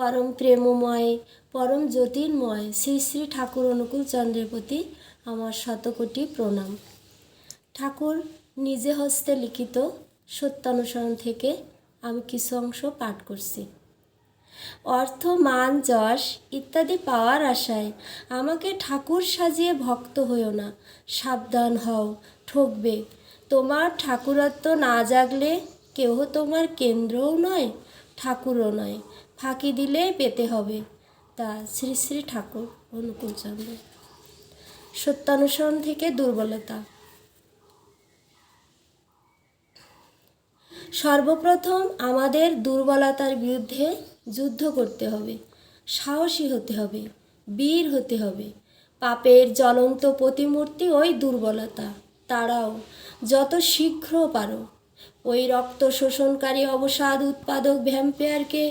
পরম প্রেমময়, পরম জ্যোতির্ময় শ্রী শ্রী ঠাকুর অনুকূল চন্দ্রের প্রতি আমার শতকোটি প্রণাম। ঠাকুর নিজে হস্তে লিখিত সত্যানুসরণ থেকে আমি কিছু অংশ পাঠ করছি। অর্থ, মান, যশ ইত্যাদি পাওয়ার আশায় আমাকে ঠাকুর সাজিয়ে ভক্ত হইও না, সাবধান হও, ঠকবে। তোমার ঠাকুরত্ব না জাগলে কেহ তোমার কেন্দ্রও নয়, ঠাকুরও নয়, ফাঁকি দিলেই পেতে হবে। তা শ্রী শ্রী ঠাকুর অনুকূল চন্দ্র। সত্যানুসরণ থেকে দুর্বলতা। সর্বপ্রথম আমাদের দুর্বলতার বিরুদ্ধে যুদ্ধ করতে হবে, সাহসী হতে হবে, বীর হতে হবে। পাপের জ্বলন্ত প্রতিমূর্তি ওই দুর্বলতা, তারাও যত শীঘ্র পারো। ওই রক্ত শোষণকারী অবসাদ উৎপাদক ভ্যাম্পায়ারকে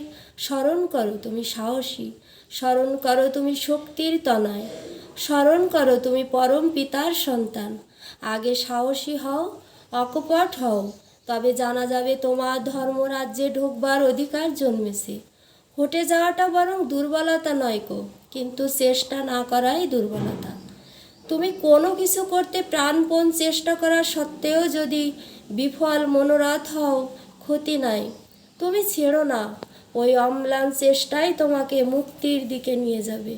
স্মরণ করো তুমি সাহসী, স্মরণ করো তুমি শক্তির তনয়, স্মরণ করো তুমি পরম পিতার সন্তান। আগে সাহসী হও, অকপট হও, তবে জানা যাবে তোমার ধর্মরাজ্যে ঢুকবার অধিকার জন্মেছে। হটে যাওয়াটা বরং দুর্বলতা নয় কো, কিন্তু চেষ্টা না করাই দুর্বলতা। তুমি কোনো কিছু করতে প্রাণপণ চেষ্টা করা সত্ত্বেও যদি বিফল মনোরথ হও, ক্ষতি নাই, তুমি ছেড়ো না। ওই অম্লান চেষ্টাই তোমাকে মুক্তির দিকে নিয়ে যাবে।